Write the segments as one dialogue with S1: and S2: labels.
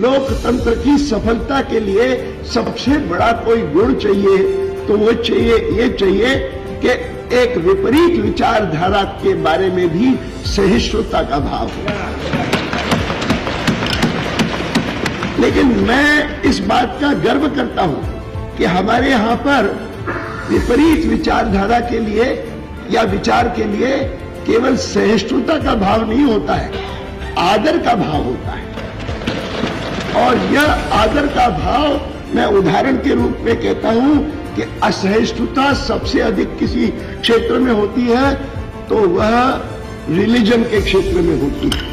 S1: लोकतंत्र की सफलता के लिए सबसे बड़ा कोई गुण चाहिए तो वो ये चाहिए कि एक विपरीत विचारधारा के बारे में भी सहिष्णुता का भाव हो। लेकिन मैं इस बात का गर्व करता हूं कि हमारे यहां पर विपरीत विचारधारा के लिए या विचार के लिए केवल सहिष्णुता का भाव नहीं होता है, आदर का भाव होता है। और यह आदर का भाव मैं उदाहरण के रूप में कहता हूं कि असहिष्णुता सबसे अधिक किसी क्षेत्र में होती है तो वह रिलीजन के क्षेत्र में होती है।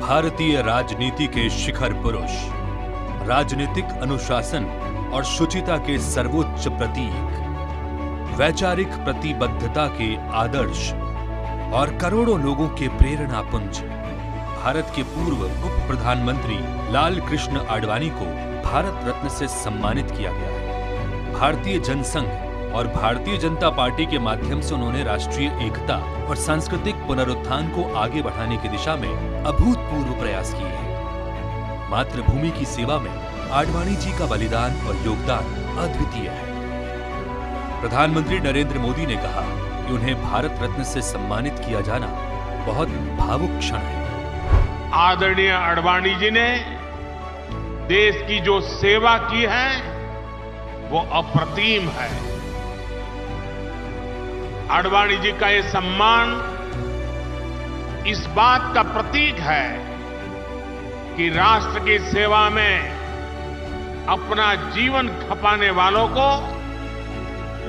S2: भारतीय राजनीति के शिखर पुरुष, राजनीतिक अनुशासन और शुचिता के सर्वोच्च प्रतीक, वैचारिक प्रतिबद्धता के आदर्श और करोड़ों लोगों के प्रेरणा पुंज, भारत के पूर्व उप प्रधानमंत्री लाल कृष्ण आडवाणी को भारत रत्न से सम्मानित किया गया है। भारतीय जनसंघ और भारतीय जनता पार्टी के माध्यम से उन्होंने राष्ट्रीय एकता और सांस्कृतिक पुनरुत्थान को आगे बढ़ाने की दिशा में अभूतपूर्व प्रयास किए हैं। मातृभूमि की सेवा में आडवाणी जी का बलिदान और योगदान अद्वितीय है। प्रधानमंत्री नरेंद्र मोदी ने कहा कि उन्हें भारत रत्न से सम्मानित किया जाना बहुत भावुक क्षण है।
S3: आदरणीय आडवाणी जी ने देश की जो सेवा की है वो अप्रतिम है। आडवाणी जी का ये सम्मान इस बात का प्रतीक है कि राष्ट्र की सेवा में अपना जीवन खपाने वालों को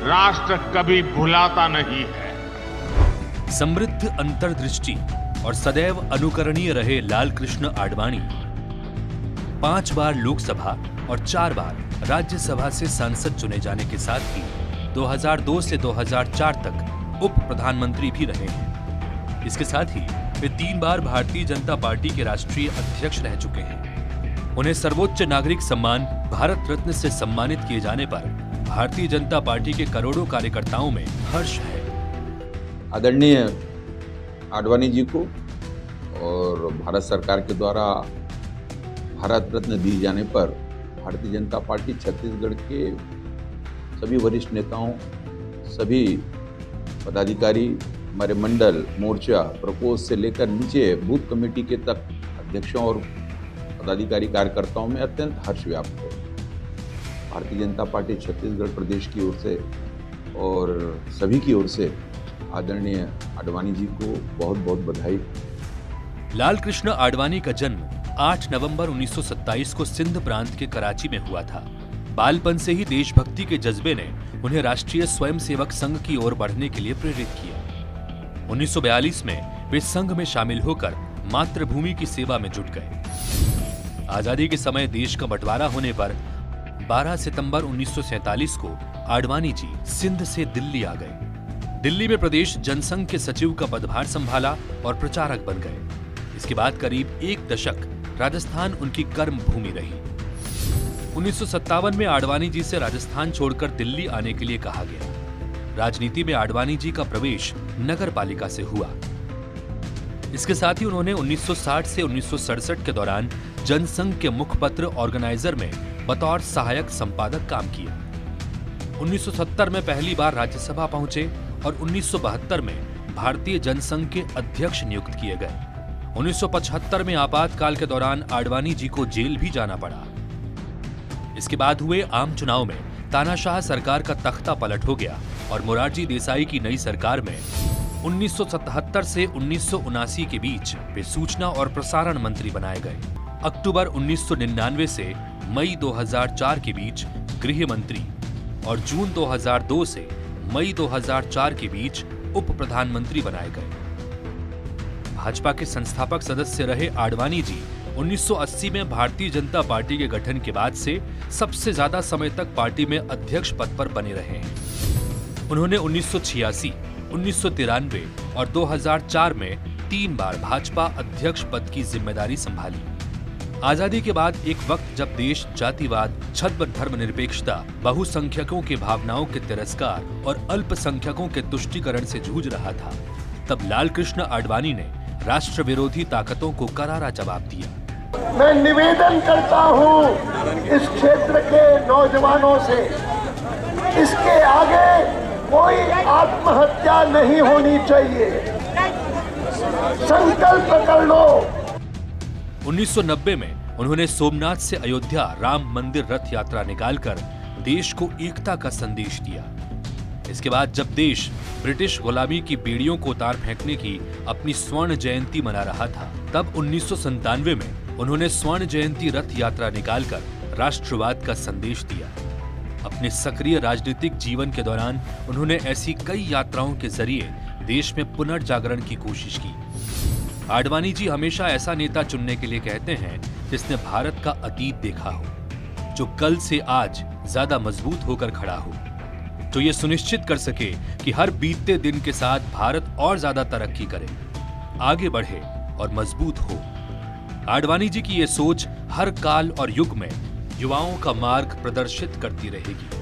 S3: राष्ट्र कभी भुलाता नहीं है।
S2: समृद्ध अंतर्दृष्टि और सदैव अनुकरणीय रहे लाल कृष्ण आडवाणी 5 बार लोकसभा और 4 बार राज्यसभा से सांसद चुने जाने के साथ ही 2002 से 2004 तक उप प्रधानमंत्री भी रहे हैं। इसके साथ ही वे 3 बार भारतीय जनता पार्टी के राष्ट्रीय अध्यक्ष रह चुके हैं। उन्हें सर्वोच्च नागरिक सम्मान भारत रत्न से सम्मानित किए जाने पर भारतीय जनता पार्टी के करोड़ों कार्यकर्ताओं में हर्ष है।
S4: आदरणीय आडवाणी जी को और भारत सरकार के द्वारा भारत रत्न दिए जाने पर भारतीय जनता पार्टी छत्तीसगढ़ के सभी वरिष्ठ नेताओं, सभी पदाधिकारी, हमारे मंडल, मोर्चा, प्रकोष्ठ से लेकर नीचे बूथ कमेटी के तक अध्यक्षों और पदाधिकारी कार्यकर्ताओं में अत्यंत हर्ष व्याप्त है। भारतीय जनता पार्टी छत्तीसगढ़ प्रदेश की ओर से और सभी की ओर से आदरणीय आडवाणी जी को बहुत बहुत बधाई।
S2: लाल कृष्ण आडवाणी का जन्म 8 नवंबर 1927 को सिंध प्रांत के कराची में हुआ था। बालपन से ही देशभक्ति के जज्बे ने उन्हें राष्ट्रीय स्वयंसेवक संघ की ओर बढ़ने के लिए प्रेरित किया। 1942 में वे संघ में शामिल होकर मातृभूमि की सेवा में जुट गए। आजादी के समय देश का बंटवारा होने पर 12 सितंबर 1947 को आडवाणी जी सिंध से दिल्ली आ गए। दिल्ली में प्रदेश जनसंघ के सचिव का पदभार संभाला और प्रचारक बन गए। इसके बाद करीब 1 दशक राजस्थान उनकी कर्म भूमि रही। 1957 में आडवाणी जी से राजस्थान छोड़कर दिल्ली आने के लिए कहा गया। राजनीति में आडवाणी जी का प्रवेश नगर पालिका से हुआ। इसके साथ ही उन्होंने 1960 से 1967 के दौरान जनसंघ के मुखपत्र ऑर्गेनाइजर में बतौर सहायक संपादक काम किया। 1970 में पहली बार राज्यसभा पहुंचे और 1972 में भारतीय जनसंघ के अध्यक्ष नियुक्त किए गए। 1975 में आपातकाल के दौरान आडवाणी जी को जेल भी जाना पड़ा। इसके बाद हुए आम चुनाव में तानाशाह सरकार का तख्ता पलट हो गया और मोरारजी देसाई की नई सरकार में 1977 से 1979 के बीच वे सूचना और प्रसारण मंत्री बनाए गए। अक्टूबर 1999 से मई 2004 के बीच गृह मंत्री और जून 2002 से मई 2004 के बीच उप प्रधानमंत्री बनाए गए। भाजपा के संस्थापक सदस्य रहे आडवाणी जी 1980 में भारतीय जनता पार्टी के गठन के बाद से सबसे ज्यादा समय तक पार्टी में अध्यक्ष पद पर बने रहे हैं। उन्होंने 1986, 1993 और 2004 में 3 बार भाजपा अध्यक्ष पद की जिम्मेदारी संभाली। आजादी के बाद एक वक्त जब देश जातिवाद, छद्म धर्मनिरपेक्षता, बहुसंख्यकों की भावनाओं के तिरस्कार और अल्पसंख्यकों के तुष्टीकरण से जूझ रहा था, तब लाल कृष्ण आडवाणी ने राष्ट्र विरोधी ताकतों को करारा जवाब दिया।
S1: मैं निवेदन करता हूं इस क्षेत्र के नौजवानों से, इसके आगे कोई आत्महत्या नहीं होनी चाहिए। संकल्प कर लो।
S2: 1990 में उन्होंने सोमनाथ से अयोध्या राम मंदिर रथ यात्रा निकालकर देश को एकता का संदेश दिया। इसके बाद जब देश ब्रिटिश गुलामी की बेड़ियों को उतार फेंकने की अपनी स्वर्ण जयंती मना रहा था, तब 1997 में उन्होंने स्वर्ण जयंती रथ यात्रा निकालकर राष्ट्रवाद का संदेश दिया। अपने सक्रिय राजनीतिक जीवन के दौरान उन्होंने ऐसी कई यात्राओं के जरिए देश में पुनर्जागरण की कोशिश की। आडवाणी जी हमेशा ऐसा नेता चुनने के लिए कहते हैं जिसने भारत का अतीत देखा हो, जो कल से आज ज्यादा मजबूत होकर खड़ा हो, जो ये सुनिश्चित कर सके कि हर बीतते दिन के साथ भारत और ज्यादा तरक्की करे, आगे बढ़े और मजबूत हो। आडवाणी जी की ये सोच हर काल और युग में युवाओं का मार्ग प्रदर्शित करती रहेगी।